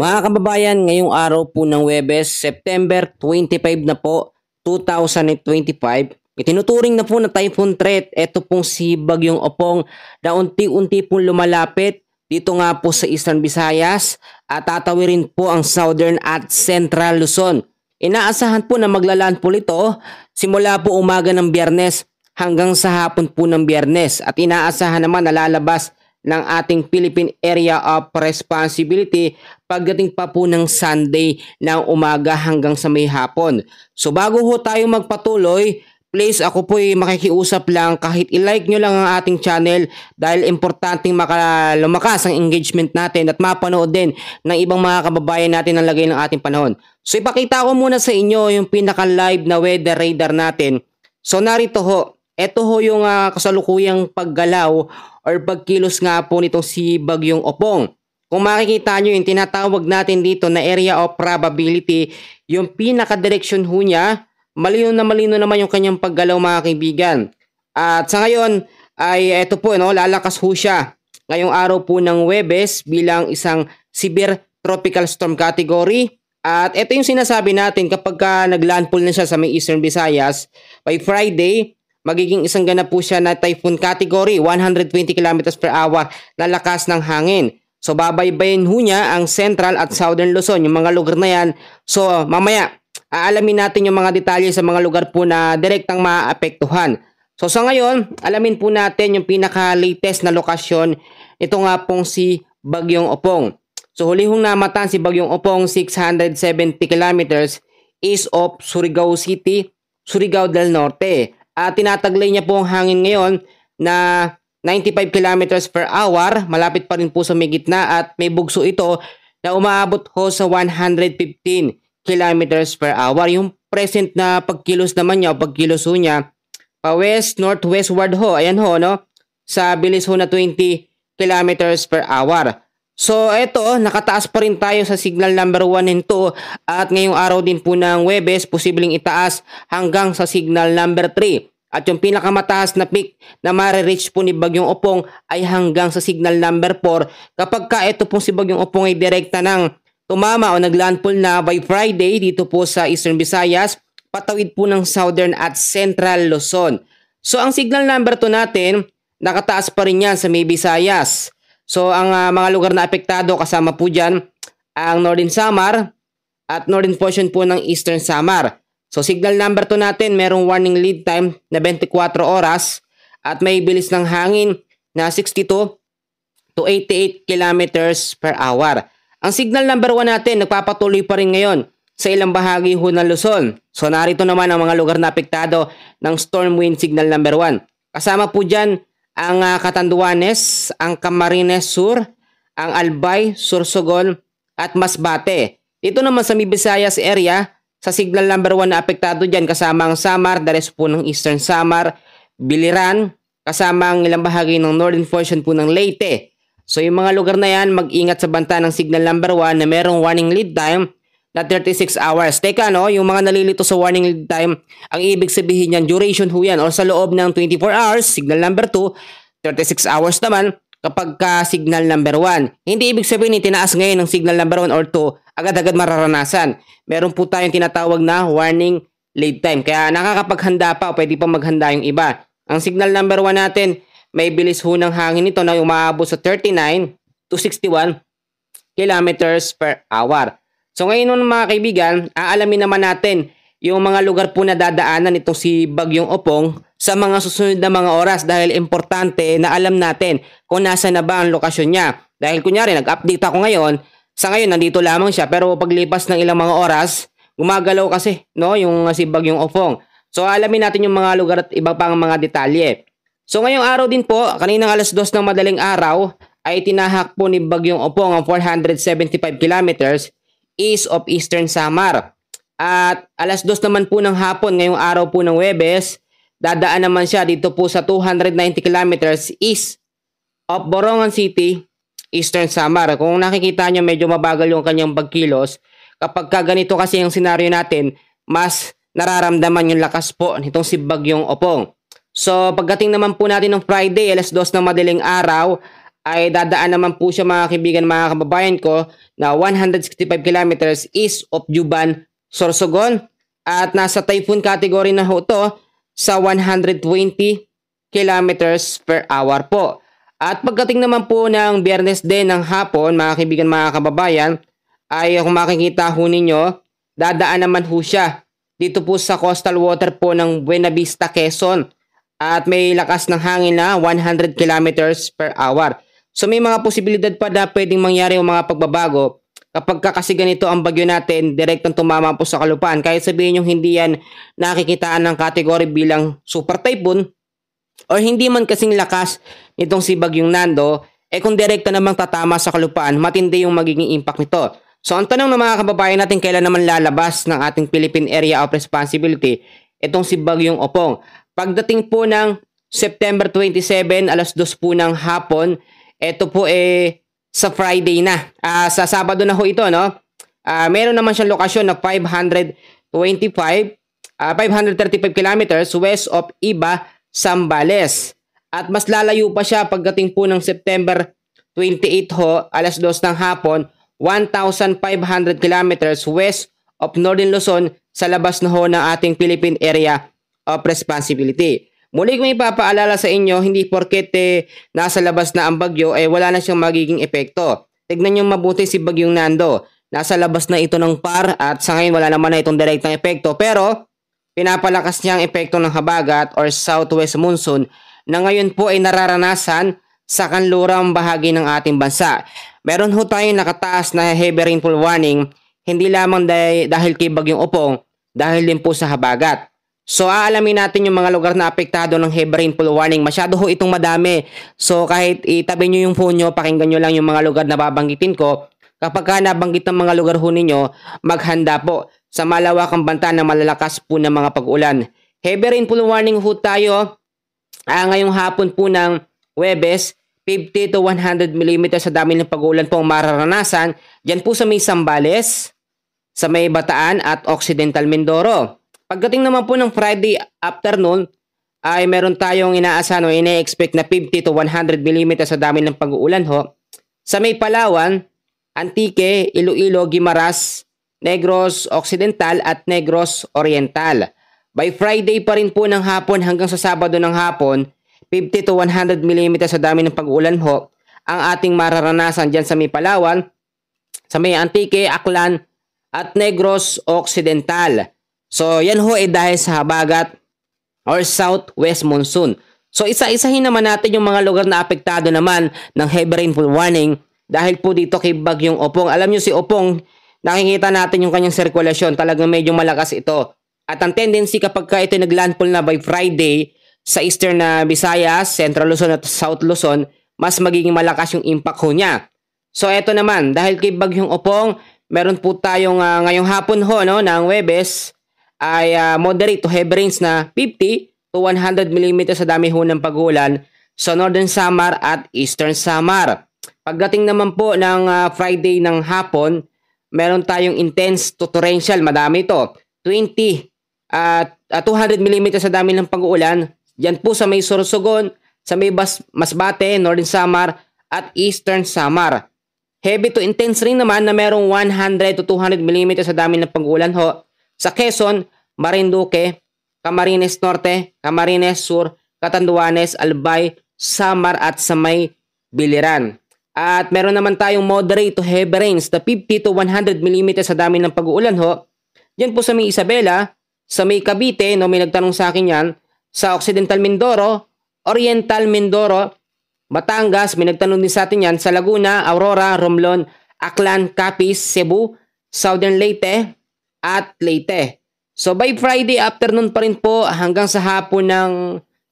Mga kababayan, ngayong araw po ng Huwebes, September 25 na po, 2025, itinuturing na po na typhoon threat. Ito pong si Bagyong Opong na unti-unti pong lumalapit dito nga po sa Eastern Visayas at tatawirin po ang Southern at Central Luzon. Inaasahan po na maglalandfall ito simula po umaga ng Biyernes hanggang sa hapon po ng Biyernes at inaasahan naman na lalabas ng ating Philippine Area of Responsibility pagdating pa po ng Sunday ng umaga hanggang sa may hapon. So bago ho tayo magpatuloy, please ako po ay makikiusap lang kahit i-like nyo lang ang ating channel dahil importanteng lumakas ang engagement natin at mapanood din ng ibang mga kababayan natin ang lagay ng ating panahon. So ipakita ko muna sa inyo yung pinaka-live na weather radar natin. So narito ho, ito ho yung kasalukuyang paggalaw or pagkilos nga po nitong si Bagyong Opong. Kung makikita nyo yung tinatawag natin dito na area of probability, yung pinaka-direction ho niya, malino naman yung kanyang paggalaw mga kaibigan. At sa ngayon ay ito po, lalakas ho siya ngayong araw po ng Huwebes bilang isang severe tropical storm category. At ito yung sinasabi natin kapag naglandfall na siya sa may Eastern Visayas, by Friday, magiging isang ganap po siya na typhoon category, 120 km per hour na lakas ng hangin. So babaybayin ho niya ang Central at Southern Luzon, yung mga lugar na yan. So mamaya, aalamin natin yung mga detalye sa mga lugar po na direktang maapektuhan. So sa ngayon, alamin po natin yung pinaka-latest na lokasyon. Ito nga pong si Bagyong Opong. So huli hong namatan si Bagyong Opong 670 kilometers east of Surigao City, Surigao del Norte. At tinataglay niya po ang hangin ngayon na 95 kilometers per hour. Malapit pa rin po sa may gitna at may bugso ito na umaabot ho sa 115 kilometers per hour. Yung present na pagkilos naman niya o pagkilos ho niya pa west, northwestward ho. Ayan ho, sa bilis ho na 20 kilometers per hour. So eto, nakataas pa rin tayo sa signal number 1 and 2 at ngayong araw din po ng Huwebes, posibleng itaas hanggang sa signal number 3. At yung pinakamataas na peak na ma-reach po ni Bagyong Opong ay hanggang sa signal number 4 kapag ito po si Bagyong Opong ay direkta ng tumama o naglandfall na by Friday dito po sa Eastern Visayas, patawid po ng Southern at Central Luzon. So ang signal number 2 natin, nakataas pa rin yan sa may Visayas. So ang mga lugar na apektado kasama po dyan ang Northern Samar at Northern portion po ng Eastern Samar. So signal number 2 natin, merong warning lead time na 24 oras at may bilis ng hangin na 62 to 88 kilometers per hour. Ang signal number 1 natin, nagpapatuloy pa rin ngayon sa ilang bahagi ho ng Luzon. So narito naman ang mga lugar na apektado ng storm wind signal number 1. Kasama po dyan ang Catanduanes, ang Camarines Sur, ang Albay, Sorsogon at Masbate. Dito naman sa Visayas area, sa signal number 1 na apektado dyan kasama ang Samar, the rest po ng Eastern Samar, Biliran, kasama ang ilang bahagi ng Northern portion po ng Leyte. So yung mga lugar na yan, mag-ingat sa banta ng signal number 1 na merong warning lead time na 36 hours. Teka yung mga nalilito sa warning lead time, ang ibig sabihin yan, duration ho yan, or sa loob ng 24 hours, signal number 2, 36 hours naman kapag signal number 1. Hindi ibig sabihin itinaas ngayon ng signal number 1 or 2, agad-agad mararanasan. Meron po tayong tinatawag na warning lead time. Kaya nakakapaghanda pa o pwede pa maghanda yung iba. Ang signal number 1 natin, may bilis ho ng hangin nito na umaabot sa 39 to 61 kilometers per hour. So ngayon mga kaibigan, aalamin naman natin yung mga lugar po na dadaanan itong si Bagyong Opong sa mga susunod na mga oras dahil importante na alam natin kung nasa na ba ang lokasyon niya. Dahil kunyari nag-update ako ngayon, sa ngayon nandito lamang siya pero paglipas ng ilang mga oras, gumagalaw kasi yung si Bagyong Opong. So alamin natin yung mga lugar at iba pang mga detalye. So ngayong araw din po, kaninang alas 2 ng madaling araw, ay tinahak po ni Bagyong Opong ang 475 kilometers east of Eastern Samar. At alas 2 naman po ng hapon ngayong araw po ng Huwebes, dadaan naman siya dito po sa 290 kilometers east of Borongan City, Eastern Samar. Kung nakikita nyo medyo mabagal yung kanyang pagkilos, kapag ganito kasi yung senaryo natin, mas nararamdaman yung lakas po nitong si Bagyong Opong. So pagdating naman po natin ng Friday, alas 2 ng madaling araw, ay dadaan naman po siya mga kaibigan, mga kababayan ko, na 165 kilometers east of Juban, Sorsogon. At nasa typhoon category na ho ito sa 120 kilometers per hour po. At pagdating naman po ng Biyernes din ng hapon, mga kaibigan, mga kababayan, ay kung makikita ho ninyo, dadaan naman ho siya dito po sa coastal water po ng Buena Vista, Quezon. At may lakas ng hangin na 100 kilometers per hour. So may mga posibilidad pa na pwedeng mangyari o mga pagbabago kapag kasi ganito ang bagyo natin, direktang tumama po sa kalupaan. Kahit sabihin yung hindi yan nakikitaan ng kategory bilang super typhoon o hindi man kasing lakas nitong si Bagyong Nando, kung direkta namang tatama sa kalupaan, matindi yung magiging impact nito. So ang tanong ng mga kababayan natin, kailan naman lalabas ng ating Philippine Area of Responsibility itong si Bagyong Opong? Pagdating po ng September 27, alas 2 po ng hapon, ito po sa Friday na. Sa Sabado na ho ito, no? Meron naman siyang lokasyon na 535 kilometers west of Iba, Zambales. At mas lalayo pa siya pagdating po ng September 28 ho, alas 2 ng hapon, 1,500 kilometers west of Northern Luzon sa labas na ho ng ating Philippine Area of Responsibility. Muli kong ipapaalala sa inyo, hindi porket nasa labas na ang bagyo, wala na siyang magiging epekto. Tignan nyo mabuti si Bagyong Nando. Nasa labas na ito ng PAR at sa ngayon wala naman na itong direktang epekto. Pero pinapalakas niya ang epekto ng habagat or southwest monsoon na ngayon po ay nararanasan sa kanlurang bahagi ng ating bansa. Meron ho tayong nakataas na heavy rainfall warning, hindi lamang dahil kay Bagyong Opong, dahil din po sa habagat. So aalamin natin yung mga lugar na apektado ng heavy rainfall warning. Masyado ho itong madami. So kahit itabi nyo yung phone nyo, pakinggan nyo lang yung mga lugar na babanggitin ko. Kapag ka nabanggit ng mga lugar ho ninyo, maghanda po sa malawakang banta na malalakas po ng mga pag-ulan. Heavy rainfall warning ho tayo ngayong hapon po ng Huwebes, 50 to 100 mm sa dami ng pag-ulan po ang mararanasan. Diyan po sa may Zambales, sa may Bataan at Occidental Mindoro. Pagdating naman po ng Friday afternoon, ay meron tayong inaasahan o ine-expect na 50 to 100 mm sa dami ng pag-uulan ho. Sa may Palawan, Antique, Iloilo, Guimaras, Negros Occidental at Negros Oriental. By Friday pa rin po ng hapon hanggang sa Sabado ng hapon, 50 to 100 mm sa dami ng pag-uulan ho ang ating mararanasan dyan sa may Palawan, sa may Antique, Aklan at Negros Occidental. So yan ho dahil sa habagat or southwest monsoon. So isa-isahin naman natin yung mga lugar na apektado naman ng heavy rainfall warning dahil po dito kay Bagyong Opong. Alam nyo si Opong, nakikita natin yung kanyang sirkulasyon, talagang medyo malakas ito. At ang tendency kapag ito naglandfall na by Friday sa eastern na Visayas, Central Luzon at South Luzon, mas magiging malakas yung impact ho niya. So eto naman, dahil kay Bagyong Opong, meron po tayong ngayong hapon ho no, ng Huwebes, ay moderate to heavy rains na 50 to 100 mm sa dami ho ng pag-ulan sa Northern Samar at Eastern Samar. Pagdating naman po ng Friday ng hapon, meron tayong intense to torrential, madami ito, 20 at 200 mm sa dami ng pag-uulan. Diyan po sa may Sorsogon, sa may Masbate, Northern Samar at Eastern Samar. Heavy to intense rin naman na merong 100 to 200 mm sa dami ng pag-uulan ho sa Quezon, Marinduque, Camarines Norte, Camarines Sur, Catanduanes, Albay, Samar at sa may Biliran. At meron naman tayong moderate to heavy rains na 50 to 100 mm sa dami ng pag-uulan ho. Diyan po sa may Isabela, sa may Cavite, no, may nagtanong sa akin yan, sa Occidental Mindoro, Oriental Mindoro, Batangas, may nagtanong din sa atin yan, sa Laguna, Aurora, Romblon, Aklan, Capiz, Cebu, Southern Leyte, at Leyte. So by Friday afternoon pa rin po hanggang sa hapon ng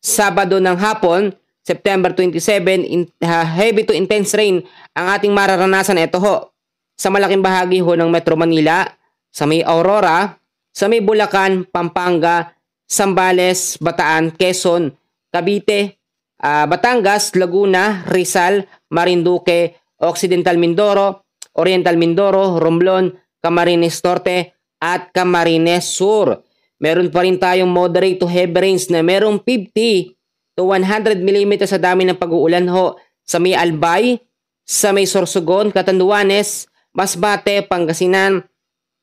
Sabado ng hapon, September 27, heavy to intense rain ang ating mararanasan. Ito ho, sa malaking bahagi ho ng Metro Manila, sa may Aurora, sa may Bulacan, Pampanga, Zambales, Bataan, Quezon, Cavite, Batangas, Laguna, Rizal, Marinduque, Occidental Mindoro, Oriental Mindoro, Romblon, Camarines Norte, at Camarines Sur. Meron pa rin tayong moderate to heavy rains na merong 50 to 100 mm sa dami ng pag-uulan ho sa may Albay, sa may Sorsogon, Catanduanes, Masbate, Pangasinan,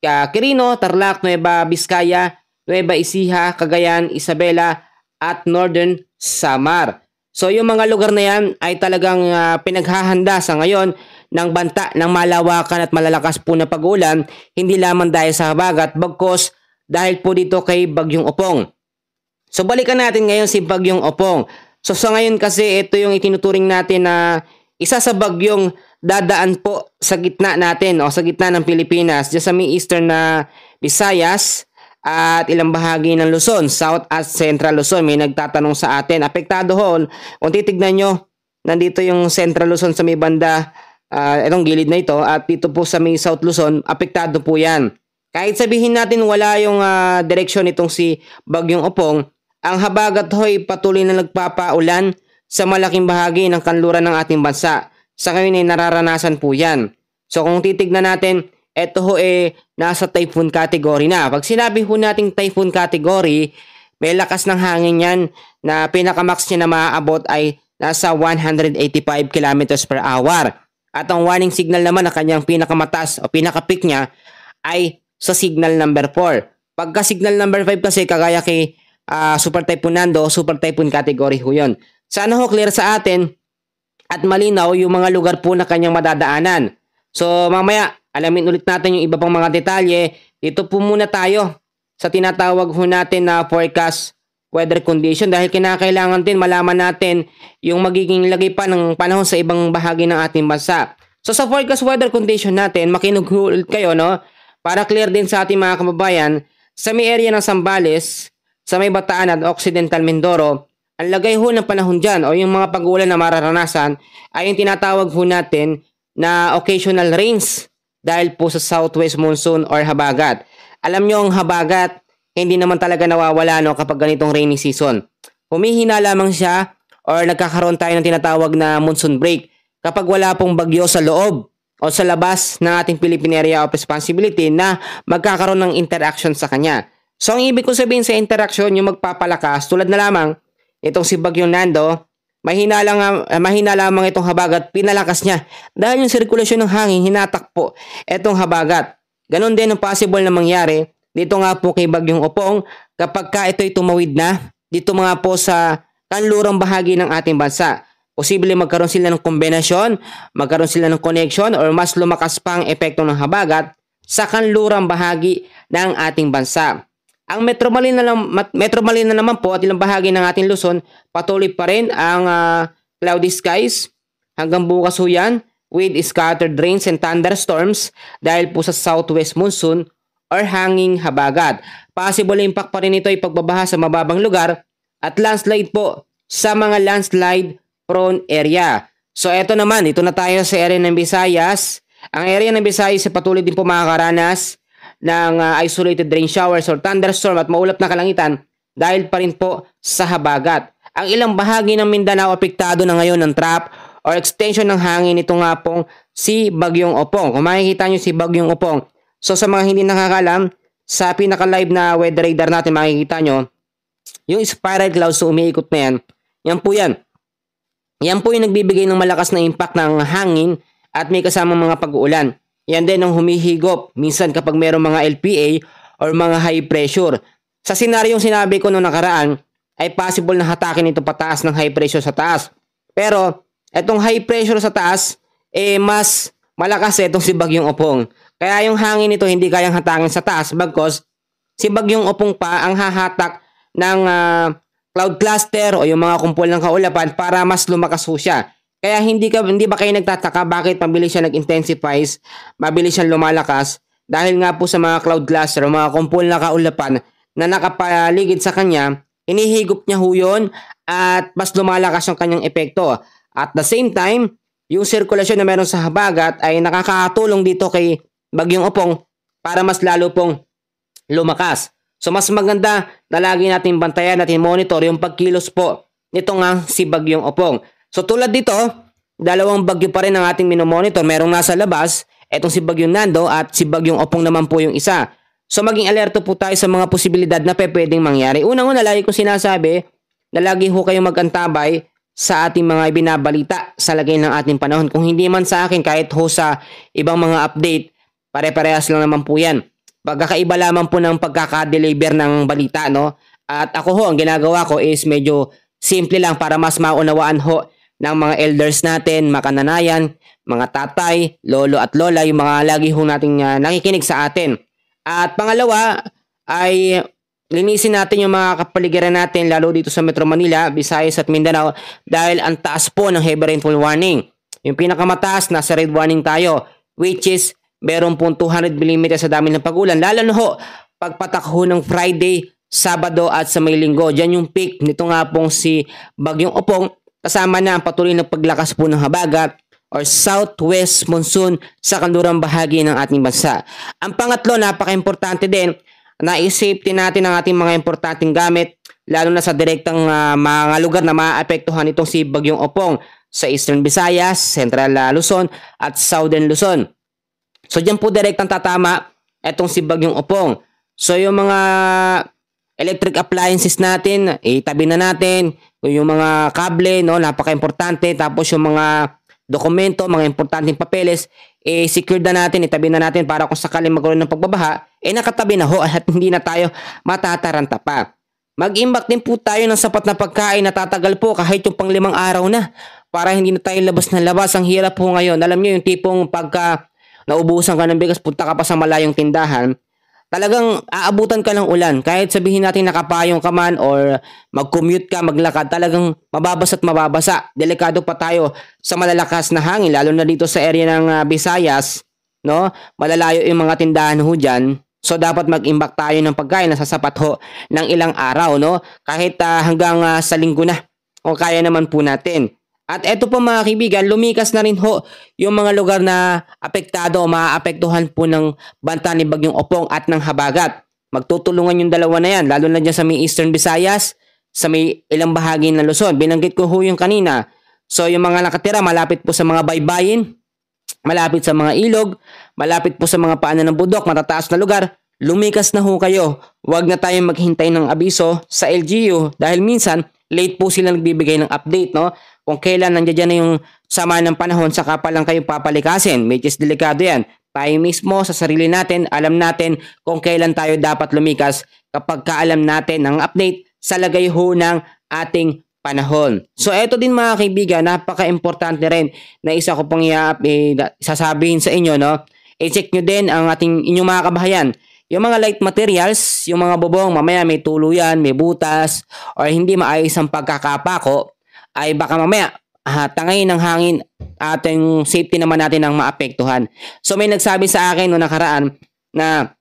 Quirino, Tarlac, Nueva Vizcaya, Nueva Ecija, Cagayan, Isabela, at Northern Samar. So yung mga lugar na yan ay talagang pinaghahanda sa ngayon ng banta ng malawakan at malalakas po na pag-ulan, hindi lamang dahil sa habagat, bagkos dahil po dito kay Bagyong Opong. So balikan natin ngayon si Bagyong Opong. So sa ngayon kasi ito yung itinuturing natin na isa sa bagyong dadaan po sa gitna natin o sa gitna ng Pilipinas, dyan sa may eastern na Visayas at ilang bahagi ng Luzon, South at Central Luzon. May nagtatanong sa atin, apektado ho, kung titignan nyo, nandito yung Central Luzon sa may banda, itong gilid na ito, at dito po sa may South Luzon, apektado po yan. Kahit sabihin natin wala yung direksyon itong si Bagyong Opong, ang habagat ho'y patuloy na nagpapaulan sa malaking bahagi ng kanluran ng ating bansa. Sa ngayon ay nararanasan po yan. So kung titignan natin, ito ho nasa typhoon category na. Pag sinabi ho nating typhoon category, may lakas ng hangin yan na pinakamax niya na maaabot ay nasa 185 kilometers per hour. At ang warning signal naman na kanyang pinakamataas o pinaka-peak niya ay sa signal number 4. Pagka signal number 5 kasi kagaya kay Super Typhoon Nando, Super Typhoon category ho yun. Sana ho clear sa atin at malinaw yung mga lugar po na kanyang madadaanan. So mamaya alamin ulit natin yung iba pang mga detalye. Dito po muna tayo sa tinatawag ho natin na forecast weather condition dahil kinakailangan din malaman natin yung magiging lagay pa ng panahon sa ibang bahagi ng ating bansa. So sa forecast weather condition natin, makinig ulit kayo, no? Para clear din sa ating mga kababayan, sa may area ng Zambales, sa may Bataan at Occidental Mindoro, ang lagay ho ng panahon dyan o yung mga pag-uulan na mararanasan ay yung tinatawag ho natin na occasional rains dahil po sa southwest monsoon or habagat. Alam nyo ang habagat, hindi naman talaga nawawala no, kapag ganitong rainy season. Humihina lamang siya or nagkakaroon tayo ng tinatawag na monsoon break kapag wala pong bagyo sa loob o sa labas ng ating Philippine Area of Responsibility na magkakaroon ng interaction sa kanya. So ang ibig ko sabihin sa interaction, yung magpapalakas tulad na lamang itong si Bagyong Nando, mahina lamang itong habagat, pinalakas niya. Dahil yung sirkulasyon ng hangin, hinatakpo itong habagat. Ganon din ang possible na mangyari dito nga po kay Bagyong Opong kapag ka ito'y tumawid na dito mga po sa kanlurang bahagi ng ating bansa. Posible magkaroon sila ng kombinasyon, magkaroon sila ng connection or mas lumakas pa ang epekto ng habagat sa kanlurang bahagi ng ating bansa. Ang Metro Manila naman po at ilang bahagi ng ating Luzon, patuloy pa rin ang cloudy skies hanggang bukas ho yan with scattered rains and thunderstorms dahil po sa southwest monsoon or hanging habagat. Possible impact pa rin ito ay pagbabaha sa mababang lugar at landslide po sa mga landslide prone area. So eto naman, ito na tayo sa area ng Visayas. Ang area ng Visayas ay patuloy din po makakaranas ng isolated rain showers or thunderstorm at maulap na kalangitan dahil pa rin po sa habagat. Ang ilang bahagi ng Mindanao apektado na ngayon ng trap or extension ng hangin nito nga pong si Bagyong Opong. Kung makikita nyo si Bagyong Opong, so sa mga hindi nakakalam, sa pinaka-live na weather radar natin makikita nyo, yung spiral clouds so umiikot na yan, yan po yan. Yan po yung nagbibigay ng malakas na impact ng hangin at may kasamang mga pag-uulan. Yan din ang humihigop minsan kapag mayroong mga LPA or mga high pressure. Sa senaryong sinabi ko noong nakaraan, ay possible na hatakin ito pataas ng high pressure sa taas. Pero itong high pressure sa taas, mas malakas itong si Bagyong Opong. Kaya yung hangin nito hindi kayang hatakin sa taas bagkos si Bagyong Opong pa ang hahatak ng cloud cluster o yung mga kumpol ng kaulapan para mas lumakas ho siya. Kaya hindi ba kayo nagtataka bakit mabilis siya nag-intensifies, mabilis siya lumalakas dahil nga po sa mga cloud cluster o mga kumpol na kaulapan na nakapaligid sa kanya, inihigop niya ho yun at mas lumalakas yung kanyang epekto. At the same time, yung sirkulasyon na meron sa habagat ay nakakatulong dito kay Bagyong Opong para mas lalo pong lumakas. So mas maganda na lagi natin bantayan at monitor yung pagkilos po nito nga si Bagyong Opong. So tulad dito, dalawang bagyo pa rin ang ating minomonitor. Merong nasa labas, etong si Bagyong Nando at si Bagyong Opong naman po yung isa. So maging alerto po tayo sa mga posibilidad na pwedeng mangyari. Unang-una, lagi ko sinasabi na lagi ho kayong magantabay sa ating mga ibinabalita sa lagay ng ating panahon. Kung hindi man sa akin, kahit ho sa ibang mga update, pare-parehas lang naman po yan. Pagkakaiba lamang po ng pagkaka-deliver ng balita, no? At ako ho, ang ginagawa ko is medyo simple lang para mas maunawaan ho ng mga elders natin, mga kananayan, mga tatay, lolo at lola, yung mga lagi ho nating nakikinig sa atin. At pangalawa ay linisin natin yung mga kapaligiran natin, lalo dito sa Metro Manila, Visayas at Mindanao, dahil ang taas po ng heavy rainfall warning. Yung pinakamataas, nasa red warning tayo, which is meron pong 200 mm sa dami ng pag-ulan. Lalo na ho, pagpatak ho ng Friday, Sabado at sa may Linggo. Diyan yung peak nito nga pong si Bagyong Opong, kasama na ang patuloy na paglakas po ng habagat or southwest monsoon sa kanlurang bahagi ng ating bansa. Ang pangatlo, napaka-importante din, na i-safety natin ang ating mga importanteng gamit, lalo na sa direktang mga lugar na maapektuhan itong si Bagyong Opong sa Eastern Visayas, Central Luzon at Southern Luzon. So diyan po direktang tatama itong si Bagyong Opong. So yung mga electric appliances natin, itabi na natin. Yung mga kable, no, napaka-importante. Tapos yung mga dokumento, mga importanteng papeles, secure na natin, itabi na natin para kung sakaling magkaroon ng pagbabaha, nakatabi na ho at hindi na tayo matataranta pa. Mag-imbak din po tayo ng sapat na pagkain na tatagal po kahit yung pang 5 araw na para hindi na tayo labas na labas. Ang hirap po ngayon. Alam niyo yung tipong pagka naubusan ka ng bigas, punta ka pa sa malayong tindahan, talagang aabutan ka ng ulan. Kahit sabihin natin nakapayong ka man or mag-commute ka, maglakad, talagang mababasa at mababasa. Delikado pa tayo sa malalakas na hangin, lalo na dito sa area ng Visayas, no? Malalayo yung mga tindahan ho dyan. So dapat mag-imbak tayo ng pagkain na sasapat ho ng ilang araw, no? Kahit hanggang sa linggo na o kaya naman po natin. At eto po mga kaibigan, lumikas na rin ho yung mga lugar na apektado o maaapektuhan po ng banta ni Bagyong Opong at ng habagat. Magtutulungan yung dalawa na yan, lalo na dyan sa may Eastern Visayas, sa may ilang bahagi ng Luzon. Binanggit ko ho yung kanina. So yung mga nakatira malapit po sa mga baybayin, malapit sa mga ilog, malapit po sa mga paanan ng bundok, matataas na lugar, lumikas na ho kayo. Huwag na tayong maghintay ng abiso sa LGU dahil minsan late po sila nagbibigay ng update, no? Kung kailan nandiyan na yung sama ng panahon, saka pa lang kayo papalikasin. Which is delikado yan. Tayo mismo sa sarili natin, alam natin kung kailan tayo dapat lumikas kapag kaalam natin ang update sa lagay ho ng ating panahon. So eto din mga kaibigan, napaka-importante rin na isa ko pang sasabihin sa inyo, no? I-check nyo din ang inyong mga kabahayan. Yung mga light materials, yung mga bubong, mamaya may tuluyan, may butas, or hindi maayos ang pagkakapako, ay baka mamaya tangayin ng hangin at yung safety naman natin ang maapektuhan. So may nagsabi sa akin noong nakaraan na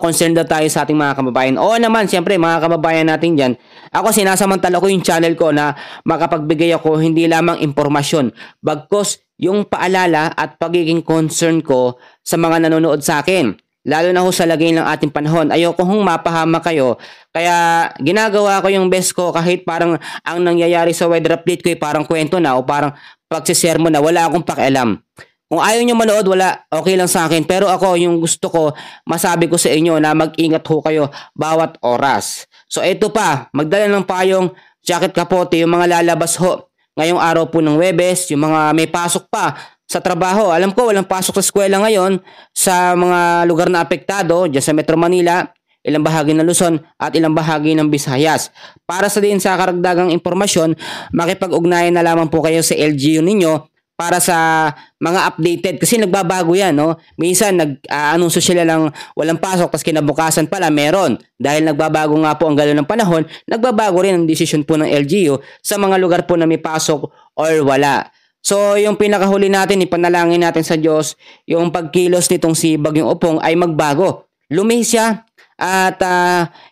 concerned daw tayo sa ating mga kababayan. Oo naman, siyempre mga kababayan natin dyan. Ako sinasamantala ko yung channel ko na makapagbigay ako hindi lamang impormasyon, bagkos yung paalala at pagiging concern ko sa mga nanonood sa akin. Lalo na ho sa lagay ng ating panahon. Ayoko hong mapahama kayo. Kaya ginagawa ko yung best ko kahit parang ang nangyayari sa weather update ko ay parang kwento na o parang pagsisermon na. Wala akong pakialam. Kung ayaw nyo manood, wala, okay lang sa akin. Pero ako, yung gusto ko, masabi ko sa inyo na mag-ingat ho kayo bawat oras. So ito pa, magdala ng payong, jacket, kapote, yung mga lalabas ho. Ngayong araw po ng Huwebes, yung mga may pasok pa sa trabaho. Alam ko walang pasok sa eskwela ngayon sa mga lugar na apektado dyan sa Metro Manila, ilang bahagi ng Luzon at ilang bahagi ng Visayas. Para sa din sa karagdagang impormasyon, makipag-ugnayan na lamang po kayo sa LGU ninyo para sa mga updated kasi nagbabago yan, no? Minsan nag-anunsyo sila lang walang pasok tapos kinabukasan pala meron. Dahil nagbabago nga po ang galaw ng panahon, nagbabago rin ang desisyon po ng LGU sa mga lugar po na may pasok or wala. So, yung pinakahuli natin, ipanalangin natin sa Diyos, yung pagkilos nitong si Bagyong Opong ay magbago. Lumihis siya at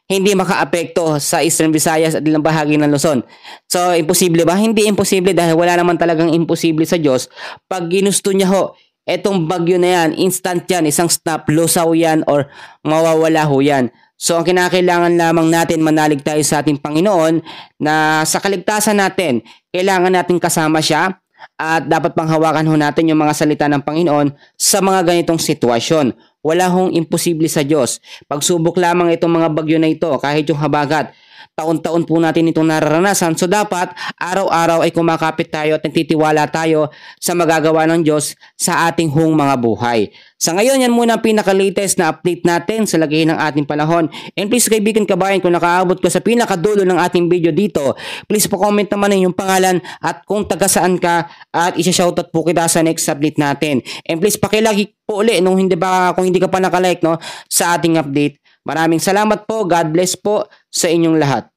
hindi makaapekto sa Eastern Visayas at ilang bahagi ng Luzon. So, imposible ba? Hindi imposible dahil wala naman talagang imposible sa Diyos. Pag ginusto niya ho, etong bagyo na yan, instant yan, isang snap, lusaw yan or mawawala ho yan. So, ang kinakailangan lamang natin, manalig tayo sa ating Panginoon na sa kaligtasan natin, kailangan natin kasama siya. At dapat panghawakan ho natin yung mga salita ng Panginoon sa mga ganitong sitwasyon. Wala hong imposible sa Diyos. Pagsubok lamang itong mga bagyo na ito, kahit yung habagat, taon-taon po natin itong nararanasan. So dapat araw-araw ay kumakapit tayo at nagtitiwala tayo sa magagawa ng Diyos sa ating mga buhay. Sa ngayon, yan muna ang pinaka-latest na update natin sa lagay ng ating panahon. And please kaibigan kabayan, kung nakaabot ka sa pinakadulo ng ating video dito, please po-comment naman yung pangalan at kung taga saan ka at isa-shoutout po kita sa next update natin. And please pakilike po ulit kung hindi ka pa nakalike no, sa ating update. Maraming salamat po. God bless po sa inyong lahat.